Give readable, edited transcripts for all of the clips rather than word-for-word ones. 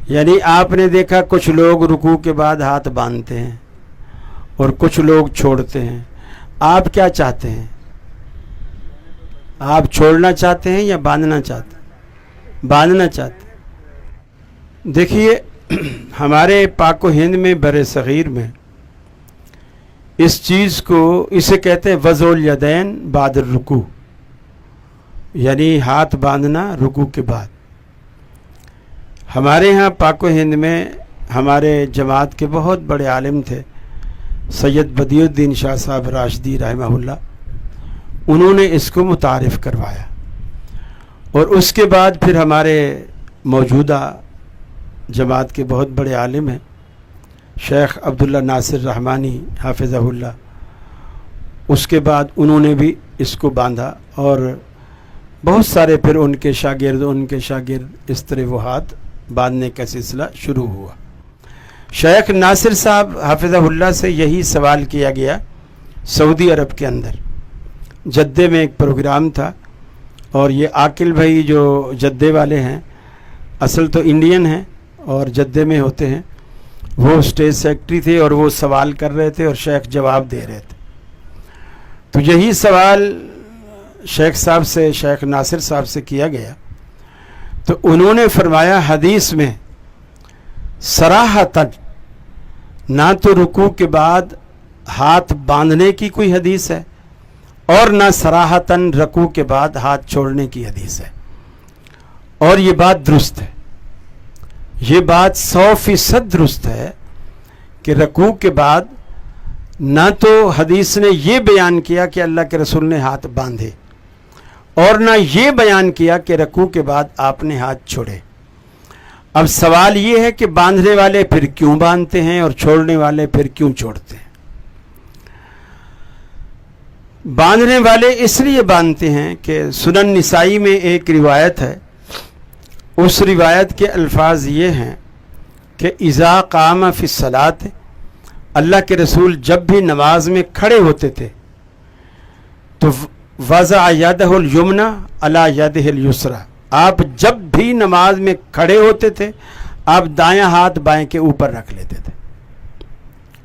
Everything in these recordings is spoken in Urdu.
یعنی آپ نے دیکھا کچھ لوگ رکوع کے بعد ہاتھ باندھتے ہیں اور کچھ لوگ چھوڑتے ہیں. آپ کیا چاہتے ہیں؟ آپ چھوڑنا چاہتے ہیں یا باندھنا چاہتے ہیں؟ باندھنا چاہتے ہیں. دیکھیے ہمارے پاک و ہند میں بر صغیر میں اس چیز کو اسے کہتے ہیں وضع الیدین بعد الرکوع، یعنی ہاتھ باندھنا رکوع کے بعد. ہمارے ہاں پاک و ہند میں ہمارے جماعت کے بہت بڑے عالم تھے سید بدیع الدین شاہ صاحب راشدی رحمہ اللہ. انہوں نے اس کو متعارف کروایا اور اس کے بعد پھر ہمارے موجودہ جماعت کے بہت بڑے عالم ہیں شیخ عبداللہ ناصر رحمانی حافظہ اللہ، اس کے بعد انہوں نے بھی اس کو باندھا اور بہت سارے پھر ان کے شاگرد اس طرح وہ ہاتھ باندھنے کا سلسلہ شروع ہوا. شیخ ناصر صاحب حافظہ اللہ سے یہی سوال کیا گیا سعودی عرب کے اندر. جدے میں ایک پروگرام تھا اور یہ عاقل بھائی جو جدے والے ہیں، اصل تو انڈین ہیں اور جدے میں ہوتے ہیں، وہ اسٹیج سیکرٹری تھے اور وہ سوال کر رہے تھے اور شیخ جواب دے رہے تھے. تو یہی سوال شیخ صاحب سے، شیخ ناصر صاحب سے کیا گیا تو انہوں نے فرمایا حدیث میں صراحتاً نہ تو رکوع کے بعد ہاتھ باندھنے کی کوئی حدیث ہے اور نہ صراحتاً رکوع کے بعد ہاتھ چھوڑنے کی حدیث ہے. اور یہ بات درست ہے، یہ بات 100% درست ہے کہ رکوع کے بعد نہ تو حدیث نے یہ بیان کیا کہ اللہ کے رسول نے ہاتھ باندھے اور نہ یہ بیان کیا کہ رکوع کے بعد آپ نے ہاتھ چھوڑے. اب سوال یہ ہے کہ باندھنے والے پھر کیوں باندھتے ہیں اور چھوڑنے والے پھر کیوں چھوڑتے ہیں؟ باندھنے والے اس لیے باندھتے ہیں کہ سنن نسائی میں ایک روایت ہے، اس روایت کے الفاظ یہ ہیں کہ اذا قام فی الصلاۃ، اللہ کے رسول جب بھی نماز میں کھڑے ہوتے تھے تو وضع یدہ الیمنی علی یدہ الیسری، آپ جب بھی نماز میں کھڑے ہوتے تھے آپ دایاں ہاتھ بائیں کے اوپر رکھ لیتے تھے.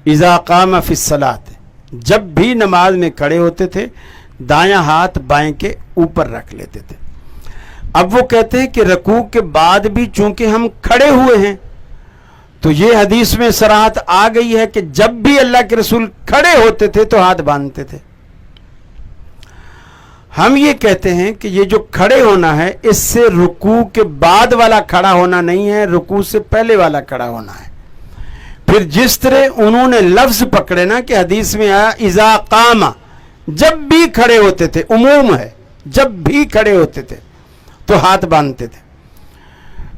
اذا قام فی الصلاۃ، جب بھی نماز میں کھڑے ہوتے تھے دایاں ہاتھ بائیں کے اوپر رکھ لیتے تھے. اب وہ کہتے ہیں کہ رکوع کے بعد بھی چونکہ ہم کھڑے ہوئے ہیں تو یہ حدیث میں صراحت آ گئی ہے کہ جب بھی اللہ کے رسول کھڑے ہوتے تھے تو ہاتھ باندھتے تھے. ہم یہ کہتے ہیں کہ یہ جو کھڑے ہونا ہے اس سے رکوع کے بعد والا کھڑا ہونا نہیں ہے، رکوع سے پہلے والا کھڑا ہونا ہے. پھر جس طرح انہوں نے لفظ پکڑے نا کہ حدیث میں آیا اذا قام، جب بھی کھڑے ہوتے تھے، عموم ہے، جب بھی کھڑے ہوتے تھے تو ہاتھ باندھتے تھے.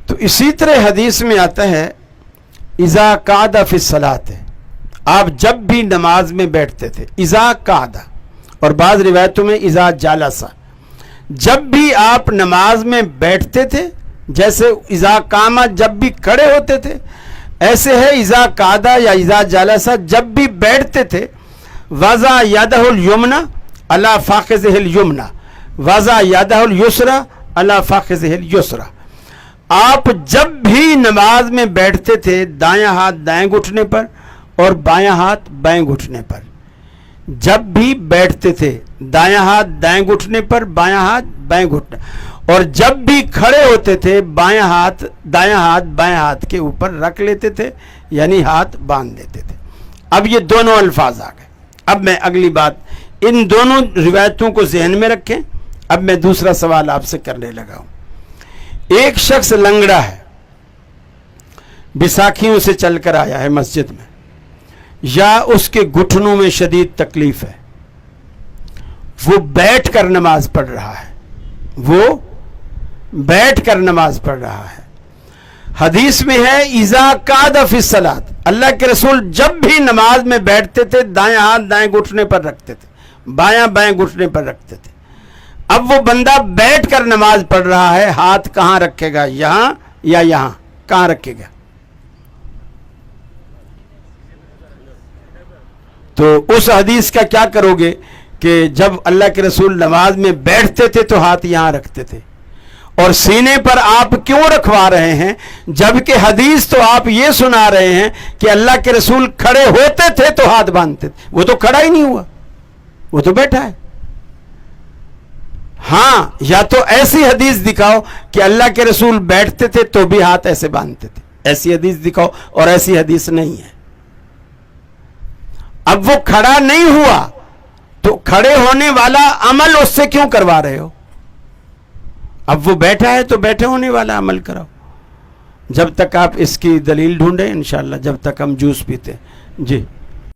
تو اسی طرح حدیث میں آتا ہے اذا قعد فی الصلاۃ، آپ جب بھی نماز میں بیٹھتے تھے، اذا قعد، اور بعض روایتوں میں اذا جالس، جب بھی آپ نماز میں بیٹھتے تھے، جیسے اذا قام جب بھی کھڑے ہوتے تھے، ایسے ہے اذا قعد یا اذا جالس جب بھی بیٹھتے تھے وضع یدہ الیمنی علی فخذہ الیمنی وضع یدہ الیسری علی فخذہ الیسری. آپ جب بھی نماز میں بیٹھتے تھے دایاں ہاتھ دائیں گھٹنے پر اور بایاں ہاتھ بائیں گھٹنے پر. جب بھی بیٹھتے تھے دایاں ہاتھ دائیں گھٹنے پر، بایاں ہاتھ بائیں گھٹنے، اور جب بھی کھڑے ہوتے تھے بایاں ہاتھ دایاں ہاتھ بائیں ہاتھ کے اوپر رکھ لیتے تھے، یعنی ہاتھ باندھ لیتے تھے. اب یہ دونوں الفاظ آ گئے. اب میں اگلی بات، ان دونوں روایتوں کو ذہن میں رکھیں. اب میں دوسرا سوال آپ سے کرنے لگا ہوں. ایک شخص لنگڑا ہے، بیساکھیوں سے چل کر آیا ہے مسجد میں، یا اس کے گھٹنوں میں شدید تکلیف ہے، وہ بیٹھ کر نماز پڑھ رہا ہے، وہ بیٹھ کر نماز پڑھ رہا ہے. حدیث میں ہے اذا قعد فی الصلاۃ، اللہ کے رسول جب بھی نماز میں بیٹھتے تھے دایاں ہاتھ دائیں گھٹنے پر رکھتے تھے، بایاں بائیں گھٹنے پر رکھتے تھے. اب وہ بندہ بیٹھ کر نماز پڑھ رہا ہے، ہاتھ کہاں رکھے گا؟ یہاں یا یہاں؟ کہاں رکھے گا؟ تو اس حدیث کا کیا کرو گے کہ جب اللہ کے رسول نماز میں بیٹھتے تھے تو ہاتھ یہاں رکھتے تھے اور سینے پر آپ کیوں رکھوا رہے ہیں جبکہ حدیث تو آپ یہ سنا رہے ہیں کہ اللہ کے رسول کھڑے ہوتے تھے تو ہاتھ باندھتے تھے؟ وہ تو کھڑا ہی نہیں ہوا، وہ تو بیٹھا ہے۔ ہاں، یا تو ایسی حدیث دکھاؤ کہ اللہ کے رسول بیٹھتے تھے تو بھی ہاتھ ایسے باندھتے تھے، ایسی حدیث دکھاؤ، اور ایسی حدیث نہیں ہے۔ اب وہ کھڑا نہیں ہوا تو کھڑے ہونے والا عمل اس سے کیوں کروا رہے ہو؟ اب وہ بیٹھا ہے تو بیٹھے ہونے والا عمل کراؤ۔ جب تک آپ اس کی دلیل ڈھونڈیں انشاءاللہ، جب تک ہم جوس پیتے ہیں۔ جی